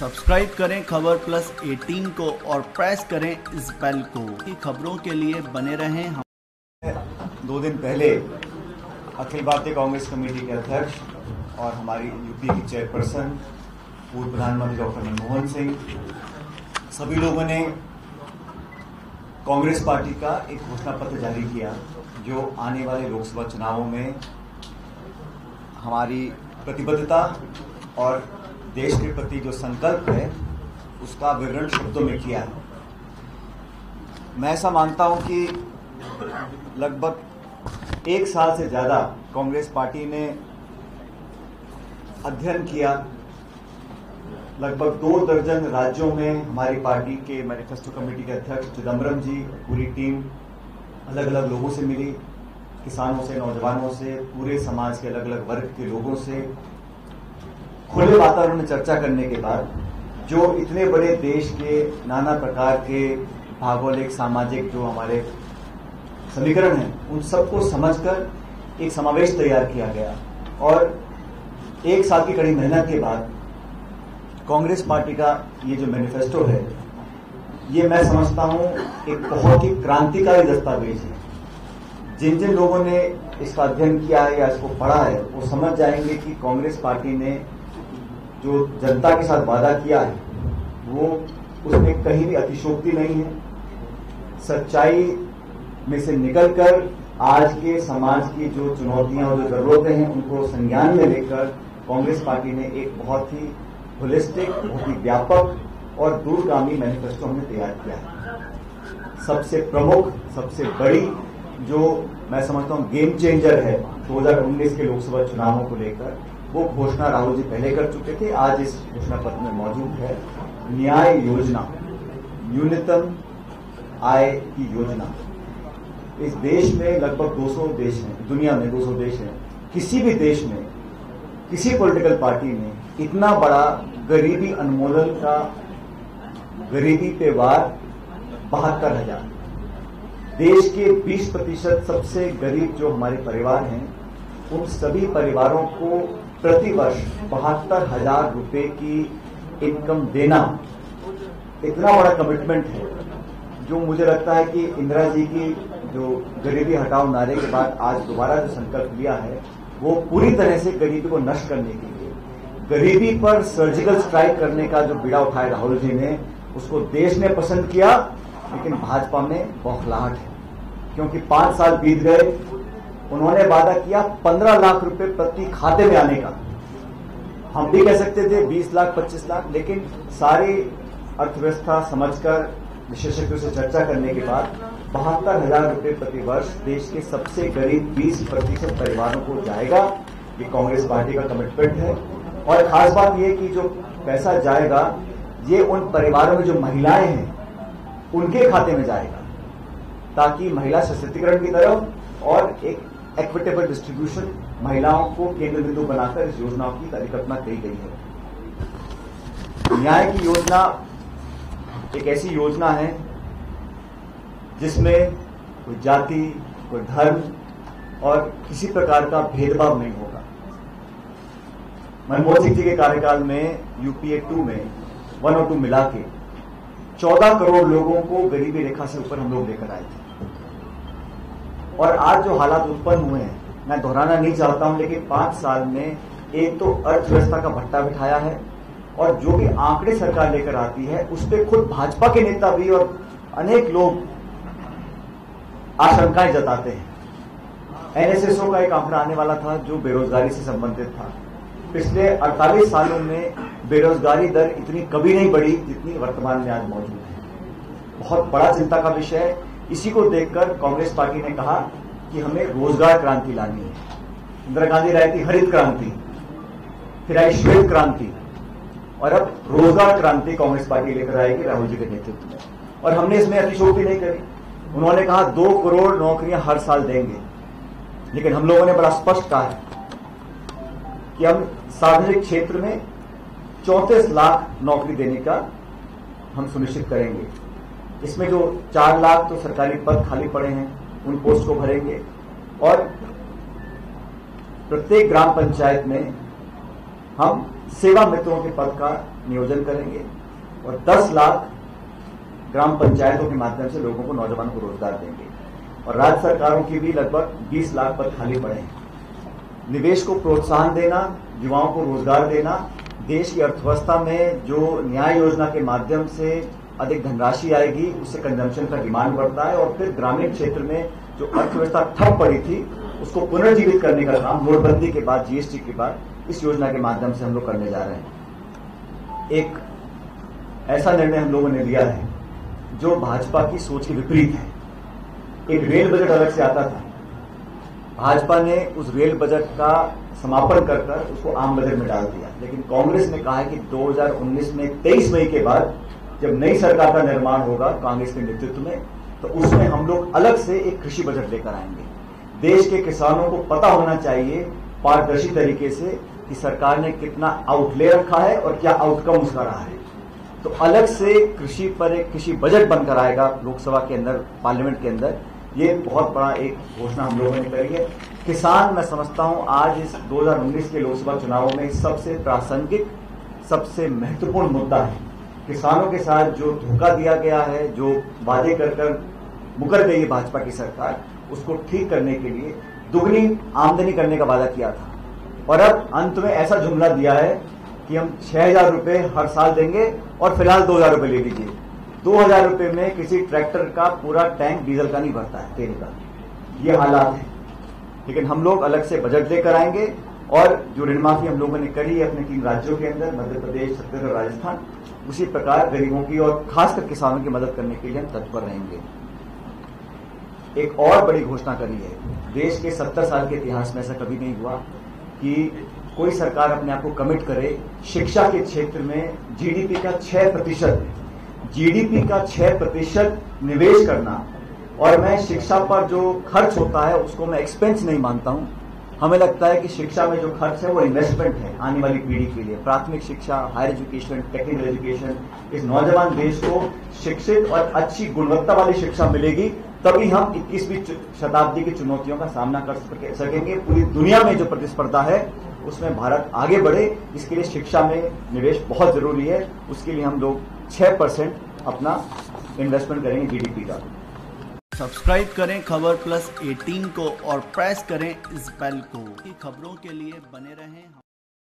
Subscribe करें खबर plus 18 को और प्रेस करें इस बेल को कि खबरों के लिए बने रहें हम। 2 दिन पहले अखिल भारतीय कांग्रेस कमेटी के अध्यक्ष और हमारी यूपी की चेयरपर्सन पूर्व प्रधानमंत्री डॉक्टर मनमोहन सिंह सभी लोगों ने कांग्रेस पार्टी का एक घोषणा पत्र जारी किया जो आने वाले लोकसभा चुनावों में हमारी प्रतिबद्धता और देश के प्रति जो संकल्प है उसका विवरण शब्दों में किया है। मैं ऐसा मानता हूं कि लगभग 1 साल से ज़्यादा कांग्रेस पार्टी ने अध्ययन किया। लगभग 2 दर्जन राज्यों में हमारी पार्टी के मैनिफेस्टो कमेटी के अध्यक्ष चिदम्बरम जी, पूरी टीम अलग अलग लोगों से मिली, किसानों से, नौजवानों से, पूरे समाज के अलग अलग वर्ग के लोगों से खुले वातावरण में चर्चा करने के बाद जो इतने बड़े देश के नाना प्रकार के भौगोलिक, सामाजिक जो हमारे समीकरण हैं उन सबको समझकर एक समावेश तैयार किया गया। और 1 साल की कड़ी मेहनत के बाद कांग्रेस पार्टी का ये जो मैनिफेस्टो है ये मैं समझता हूं एक बहुत ही क्रांतिकारी दस्तावेज है। जिन जिन लोगों ने इसका अध्ययन किया है या इसको पढ़ा है वो समझ जाएंगे कि कांग्रेस पार्टी ने जो जनता के साथ वादा किया है वो उसमें कहीं भी अतिशोक्ति नहीं है। सच्चाई में से निकलकर आज के समाज की जो चुनौतियां और जो जरूरतें हैं उनको संज्ञान में लेकर कांग्रेस पार्टी ने एक बहुत ही होलिस्टिक, बहुत ही व्यापक और दूरगामी मैनिफेस्टो हमने तैयार किया है। सबसे प्रमुख, सबसे बड़ी जो मैं समझता हूं गेम चेंजर है 2019 के लोकसभा चुनावों को लेकर, वो घोषणा राहुल जी पहले कर चुके थे, आज इस घोषणा पत्र में मौजूद है। न्याय योजना, न्यूनतम आय की योजना। इस देश में लगभग 200 देश हैं, दुनिया में 200 देश हैं। किसी भी देश में किसी पॉलिटिकल पार्टी ने इतना बड़ा गरीबी उन्मूलन का गरीबी पे वार 72,000, देश के 20% सबसे गरीब जो हमारे परिवार हैं उन सभी परिवारों को प्रतिवर्ष 72,000 रुपए की इनकम देना इतना बड़ा कमिटमेंट है जो मुझे लगता है कि इंदिरा जी की जो गरीबी हटाओ नारे के बाद आज दोबारा जो संकल्प लिया है वो पूरी तरह से गरीबी को नष्ट करने के लिए, गरीबी पर सर्जिकल स्ट्राइक करने का जो बीड़ा उठाया राहुल जी ने, उसको देश ने पसंद किया, लेकिन भाजपा में बौखलाहट है क्योंकि 5 साल बीत गए। उन्होंने वादा किया 15 लाख रुपए प्रति खाते में आने का। हम भी कह सकते थे 20 लाख, 25 लाख, लेकिन सारी अर्थव्यवस्था समझकर विशेषज्ञों से चर्चा करने के बाद 72,000 रुपए प्रति वर्ष देश के सबसे गरीब 20% परिवारों को जाएगा। ये कांग्रेस पार्टी का कमिटमेंट है। और खास बात यह कि जो पैसा जाएगा ये उन परिवारों में जो महिलाएं हैं उनके खाते में जाएगा, ताकि महिला सशक्तिकरण की तरफ और एक इक्विटेबल डिस्ट्रीब्यूशन, महिलाओं को केंद्र बिंदु बनाकर इस योजना की परिकल्पना की गई है। न्याय की योजना एक ऐसी योजना है जिसमें कोई जाति, कोई धर्म और किसी प्रकार का भेदभाव नहीं होगा। मनमोहन सिंह जी के कार्यकाल में यूपीए 2 में 1 और 2 मिला के 14 करोड़ लोगों को गरीबी रेखा से ऊपर हम लोग लेकर आए थे। और आज जो हालात उत्पन्न हुए हैं मैं दोहराना नहीं चाहता हूं, लेकिन 5 साल में एक तो अर्थव्यवस्था का भट्टा बिठाया है और जो भी आंकड़े सरकार लेकर आती है उस पर खुद भाजपा के नेता भी और अनेक लोग आशंकाएं जताते हैं। एनएसएसओ का एक आंकड़ा आने वाला था जो बेरोजगारी से संबंधित था। पिछले 48 सालों में बेरोजगारी दर इतनी कभी नहीं बढ़ी जितनी वर्तमान में आज मौजूद है। बहुत बड़ा चिंता का विषय है। इसी को देखकर कांग्रेस पार्टी ने कहा कि हमें रोजगार क्रांति लानी है। इंदिरा गांधी लाई थी हरित क्रांति, फिर आई श्वेत क्रांति, और अब रोजगार क्रांति कांग्रेस पार्टी लेकर आएगी राहुल जी के नेतृत्व में। और हमने इसमें अतिशयोक्ति नहीं करी। उन्होंने कहा 2 करोड़ नौकरियां हर साल देंगे, लेकिन हम लोगों ने बड़ा स्पष्ट कहा है कि हम सार्वजनिक क्षेत्र में 34 लाख नौकरी देने का हम सुनिश्चित करेंगे। इसमें जो 4 लाख तो सरकारी पद खाली पड़े हैं उन पोस्ट को भरेंगे, और प्रत्येक ग्राम पंचायत में हम सेवा मित्रों के पद का नियोजन करेंगे और 10 लाख ग्राम पंचायतों के माध्यम से लोगों को, नौजवानों को रोजगार देंगे और राज्य सरकारों की भी लगभग 20 लाख पद खाली पड़े हैं। निवेश को प्रोत्साहन देना, युवाओं को रोजगार देना, देश की अर्थव्यवस्था में जो न्याय योजना के माध्यम से अधिक धनराशि आएगी, उससे कंजम्पशन का डिमांड बढ़ता है और फिर ग्रामीण क्षेत्र में जो अर्थव्यवस्था ठप पड़ी थी उसको पुनर्जीवित करने का काम नोटबंदी के बाद, जीएसटी के बाद इस योजना के माध्यम से हम लोग करने जा रहे हैं। एक ऐसा निर्णय हम लोगों ने लिया है जो भाजपा की सोच के विपरीत है। एक रेल बजट अलग से आता था, भाजपा ने उस रेल बजट का समापन कर उसको आम बजट में डाल दिया, लेकिन कांग्रेस ने कहा है कि 2019 में 23 मई के बाद जब नई सरकार का निर्माण होगा कांग्रेस के नेतृत्व में, तो उसमें हम लोग अलग से एक कृषि बजट लेकर आएंगे। देश के किसानों को पता होना चाहिए पारदर्शी तरीके से कि सरकार ने कितना आउटले रखा है और क्या आउटकम उसका रहा है। तो अलग से कृषि पर एक कृषि बजट बनकर आएगा लोकसभा के अंदर, पार्लियामेंट के अंदर। ये बहुत बड़ा एक घोषणा हम लोगों ने करी है। किसान, मैं समझता हूं आज इस 2019 के लोकसभा चुनावों में सबसे प्रासंगिक, सबसे महत्वपूर्ण मुद्दा है। किसानों के साथ जो धोखा दिया गया है, जो वादे कर मुकर गई है भाजपा की सरकार, उसको ठीक करने के लिए दुगनी आमदनी करने का वादा किया था और अब अंत में ऐसा जुमला दिया है कि हम 6,000 रुपए हर साल देंगे और फिलहाल 2,000 रुपए ले लीजिए। 2,000 रुपए में किसी ट्रैक्टर का पूरा टैंक डीजल का नहीं भरता है, तेल का। ये हालात है। लेकिन हम लोग अलग से बजट लेकर आएंगे और जो ऋण माफी हम लोगों ने करी है अपने 3 राज्यों के अंदर, मध्य प्रदेश, छत्तीसगढ़, राजस्थान, उसी प्रकार गरीबों की और खासकर किसानों की मदद करने के लिए हम तत्पर रहेंगे। एक और बड़ी घोषणा करी है। देश के 70 साल के इतिहास में ऐसा कभी नहीं हुआ कि कोई सरकार अपने आप को कमिट करे शिक्षा के क्षेत्र में जीडीपी का 6% निवेश करना। और मैं शिक्षा पर जो खर्च होता है उसको मैं एक्सपेंस नहीं मानता हूं। हमें लगता है कि शिक्षा में जो खर्च है वो इन्वेस्टमेंट है आने वाली पीढ़ी के लिए। प्राथमिक शिक्षा, हायर एजुकेशन, टेक्निकल एजुकेशन, इस नौजवान देश को शिक्षित और अच्छी गुणवत्ता वाली शिक्षा मिलेगी, तभी हम 21वीं शताब्दी की चुनौतियों का सामना कर सकेंगे। पूरी दुनिया में जो प्रतिस्पर्धा है उसमें भारत आगे बढ़े, इसके लिए शिक्षा में निवेश बहुत जरूरी है। उसके लिए हम लोग 6% अपना इन्वेस्टमेंट करेंगे जीडीपी का। सब्सक्राइब करें खबर प्लस 18 को और प्रेस करें इस बेल को। खबरों के लिए बने रहें।